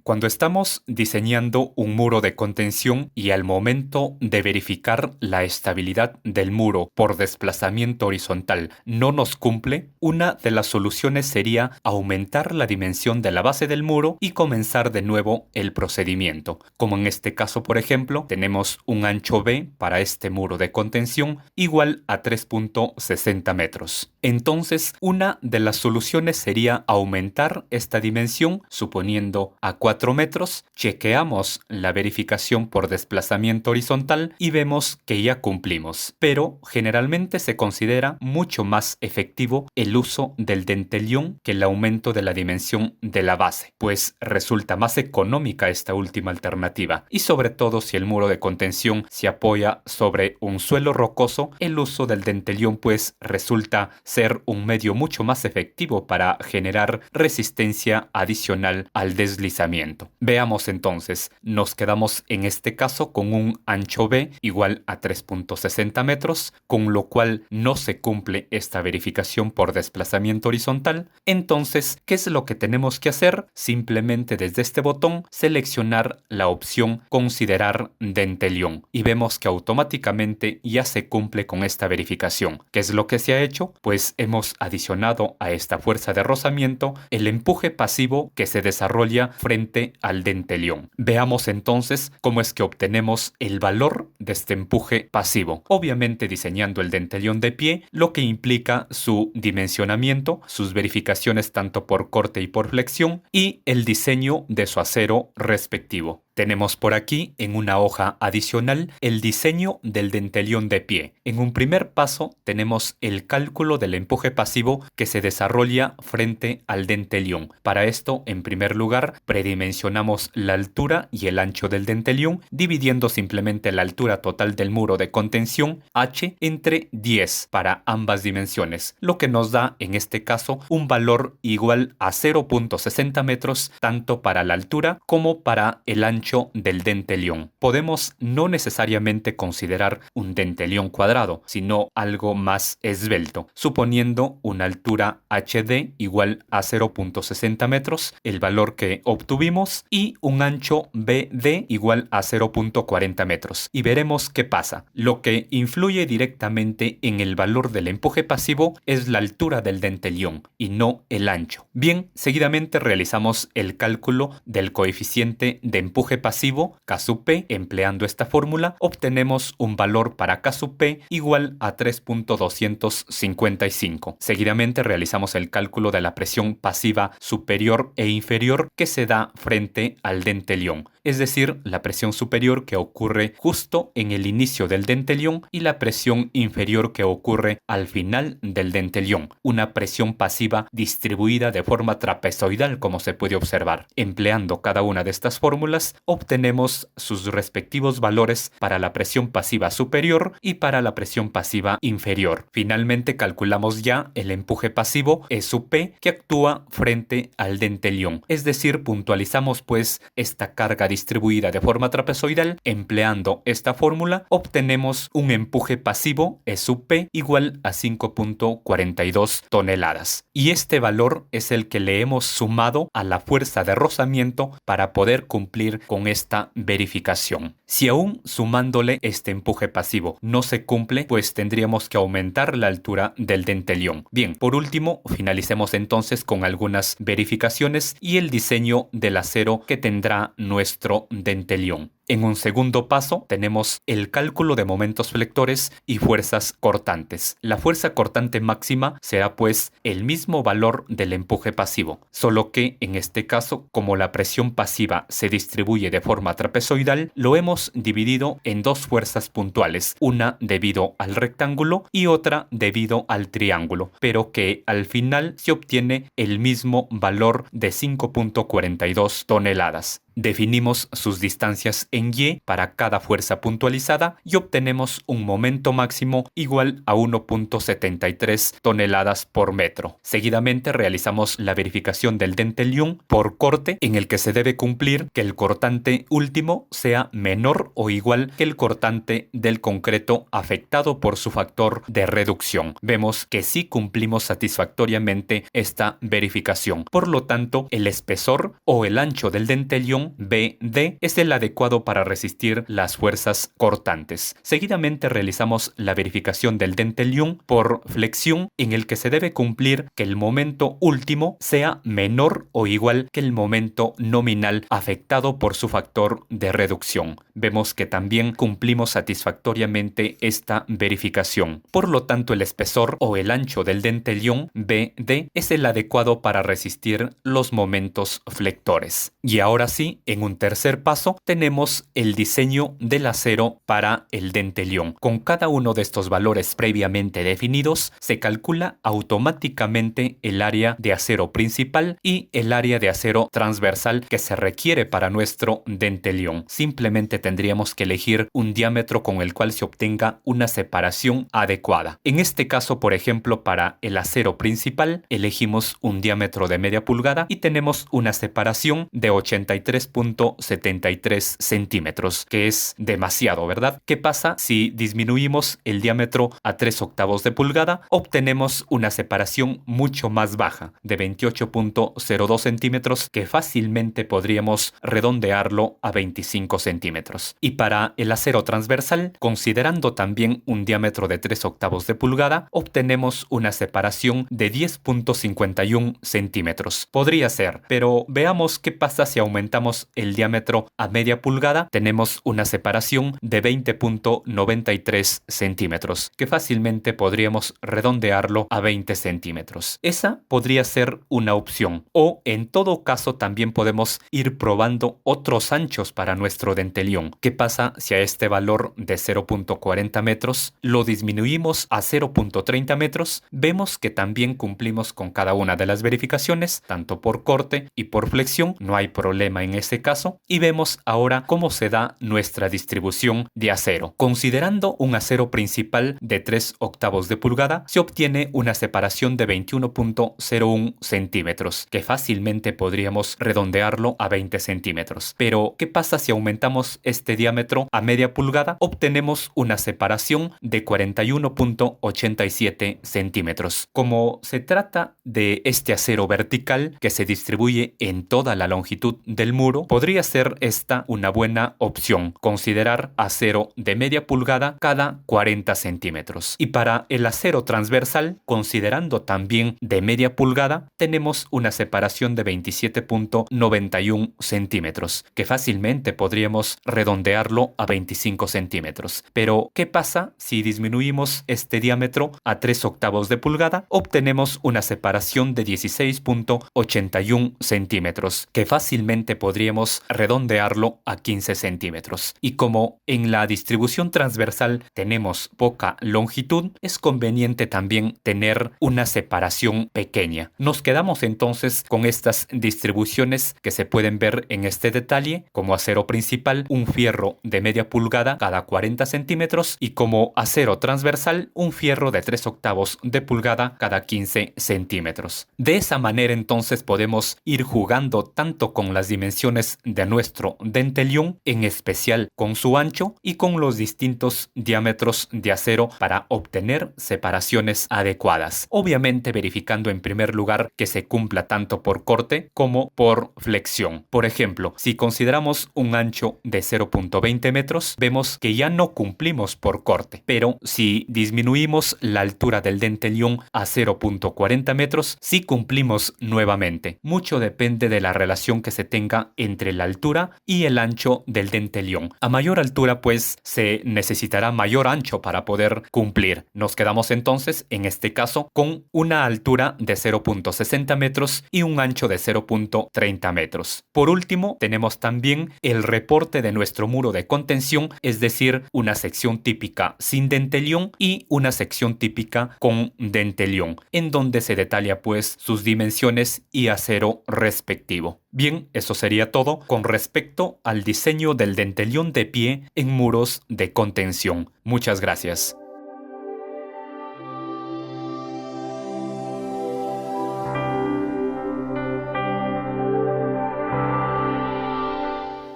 Cuando estamos diseñando un muro de contención y al momento de verificar la estabilidad del muro por desplazamiento horizontal no nos cumple, una de las soluciones sería aumentar la dimensión de la base del muro y comenzar de nuevo el procedimiento. Como en este caso, por ejemplo, tenemos un ancho B para este muro de contención igual a 3.60 metros. Entonces, una de las soluciones sería aumentar esta dimensión, suponiendo a 4 metros, chequeamos la verificación por desplazamiento horizontal y vemos que ya cumplimos. Pero generalmente se considera mucho más efectivo el uso del dentellón que el aumento de la dimensión de la base, pues resulta más económica esta última alternativa. Y sobre todo si el muro de contención se apoya sobre un suelo rocoso, el uso del dentellón pues resulta ser un medio mucho más efectivo para generar resistencia adicional al deslizamiento. Veamos entonces, nos quedamos en este caso con un ancho B igual a 3.60 metros, con lo cual no se cumple esta verificación por desplazamiento horizontal. Entonces, ¿qué es lo que tenemos que hacer? Simplemente desde este botón seleccionar la opción Considerar dentellón y vemos que automáticamente ya se cumple con esta verificación. ¿Qué es lo que se ha hecho? Pues hemos adicionado a esta fuerza de rozamiento el empuje pasivo que se desarrolla frente al dentellón. Veamos entonces cómo es que obtenemos el valor de este empuje pasivo. Obviamente diseñando el dentellón de pie, lo que implica su dimensionamiento, sus verificaciones tanto por corte y por flexión y el diseño de su acero respectivo. Tenemos por aquí en una hoja adicional el diseño del dentellón de pie. En un primer paso tenemos el cálculo del empuje pasivo que se desarrolla frente al dentellón. Para esto, en primer lugar, predimensionamos la altura y el ancho del dentellón, dividiendo simplemente la altura total del muro de contención H entre 10 para ambas dimensiones, lo que nos da en este caso un valor igual a 0.60 metros tanto para la altura como para el ancho del dentellón. Podemos no necesariamente considerar un dentellón cuadrado, sino algo más esbelto, suponiendo una altura HD igual a 0.60 metros, el valor que obtuvimos, y un ancho BD igual a 0.40 metros. Y veremos qué pasa. Lo que influye directamente en el valor del empuje pasivo es la altura del dentellón y no el ancho. Bien, seguidamente realizamos el cálculo del coeficiente de empuje pasivo K sub P. Empleando esta fórmula obtenemos un valor para K sub P igual a 3.255. Seguidamente realizamos el cálculo de la presión pasiva superior e inferior que se da frente al dentellón, es decir, la presión superior que ocurre justo en el inicio del dentellón y la presión inferior que ocurre al final del dentellón, una presión pasiva distribuida de forma trapezoidal como se puede observar. Empleando cada una de estas fórmulas obtenemos sus respectivos valores para la presión pasiva superior y para la presión pasiva inferior. Finalmente calculamos ya el empuje pasivo E sub P que actúa frente al dentellón, es decir, puntualizamos pues esta carga distribuida de forma trapezoidal. Empleando esta fórmula obtenemos un empuje pasivo E sub P igual a 5.42 toneladas. Y este valor es el que le hemos sumado a la fuerza de rozamiento para poder cumplir con esta verificación. Si aún sumándole este empuje pasivo no se cumple, pues tendríamos que aumentar la altura del dentellón. Bien, por último, finalicemos entonces con algunas verificaciones y el diseño del acero que tendrá nuestro dentellón. En un segundo paso tenemos el cálculo de momentos flectores y fuerzas cortantes. La fuerza cortante máxima será pues el mismo valor del empuje pasivo, solo que en este caso, como la presión pasiva se distribuye de forma trapezoidal, lo hemos dividido en dos fuerzas puntuales, una debido al rectángulo y otra debido al triángulo, pero que al final se obtiene el mismo valor de 5.42 toneladas. Definimos sus distancias en Y para cada fuerza puntualizada y obtenemos un momento máximo igual a 1.73 toneladas por metro. Seguidamente realizamos la verificación del dentellium por corte, en el que se debe cumplir que el cortante último sea menor o igual que el cortante del concreto afectado por su factor de reducción. Vemos que sí cumplimos satisfactoriamente esta verificación. Por lo tanto, el espesor o el ancho del dentellium BD es el adecuado para resistir las fuerzas cortantes. Seguidamente realizamos la verificación del dentellium por flexión, en el que se debe cumplir que el momento último sea menor o igual que el momento nominal afectado por su factor de reducción. Vemos que también cumplimos satisfactoriamente esta verificación. Por lo tanto, el espesor o el ancho del dentellium BD es el adecuado para resistir los momentos flectores. Y ahora sí, en un tercer paso, tenemos el diseño del acero para el dentellium. Con cada uno de estos valores previamente definidos, se calcula automáticamente el área de acero principal y el área de acero transversal que se requiere para nuestro dentellium. Simplemente tendríamos que elegir un diámetro con el cual se obtenga una separación adecuada. En este caso, por ejemplo, para el acero principal, elegimos un diámetro de media pulgada y tenemos una separación de 83.73 centímetros, que es demasiado, ¿verdad? ¿Qué pasa si disminuimos el diámetro a 3/8 de pulgada? Obtenemos una separación mucho más baja, de 28.02 centímetros, que fácilmente podríamos redondearlo a 25 centímetros. Y para el acero transversal, considerando también un diámetro de 3/8 de pulgada, obtenemos una separación de 10.51 centímetros. Podría ser, pero veamos qué pasa si aumentamos el diámetro a media pulgada. Tenemos una separación de 20.93 centímetros, que fácilmente podríamos redondearlo a 20 centímetros. Esa podría ser una opción, o en todo caso también podemos ir probando otros anchos para nuestro dentellium. ¿Qué pasa si a este valor de 0.40 metros lo disminuimos a 0.30 metros? Vemos que también cumplimos con cada una de las verificaciones, tanto por corte y por flexión, no hay problema en ese caso, y vemos ahora cómo se da nuestra distribución de acero. Considerando un acero principal de 3/8 de pulgada, se obtiene una separación de 21.01 centímetros, que fácilmente podríamos redondearlo a 20 centímetros. Pero, ¿qué pasa si aumentamos este diámetro a media pulgada? Obtenemos una separación de 41.87 centímetros. Como se trata de este acero vertical que se distribuye en toda la longitud del muro, podría ser esta una buena opción, considerar acero de media pulgada cada 40 centímetros. Y para el acero transversal, considerando también de media pulgada, tenemos una separación de 27.91 centímetros, que fácilmente podríamos redondearlo a 25 centímetros. Pero, ¿qué pasa si disminuimos este diámetro a 3/8 de pulgada? Obtenemos una separación de 16.81 centímetros, que fácilmente podríamos redondearlo a 15 centímetros. Y como en la distribución transversal tenemos poca longitud, es conveniente también tener una separación pequeña. Nos quedamos entonces con estas distribuciones que se pueden ver en este detalle: como acero principal, un fierro de media pulgada cada 40 centímetros, y como acero transversal, un fierro de 3/8 de pulgada cada 15 centímetros. De esa manera entonces podemos ir jugando tanto con las dimensiones de nuestro dentellium, en especial con su ancho y con los distintos diámetros de acero, para obtener separaciones adecuadas. Obviamente verificando en primer lugar que se cumpla tanto por corte como por flexión. Por ejemplo, si consideramos un ancho de 0.20 metros, vemos que ya no cumplimos por corte, pero si disminuimos la altura del dentellium a 0.40 metros, sí cumplimos nuevamente. Mucho depende de la relación que se tenga entre la altura y el ancho del dentellium. A mayor altura, pues, se necesitará mayor ancho para poder cumplir. Nos quedamos entonces, en este caso, con una altura de 0.60 metros y un ancho de 0.30 metros. Por último, tenemos también el reporte de nuestro muro de contención, es decir, una sección típica sin dentellium y una sección típica con dentellium, en donde se detalla pues sus dimensiones y acero respectivo. Bien, eso sería todo con respecto al diseño del dentellón de pie en muros de contención. Muchas gracias.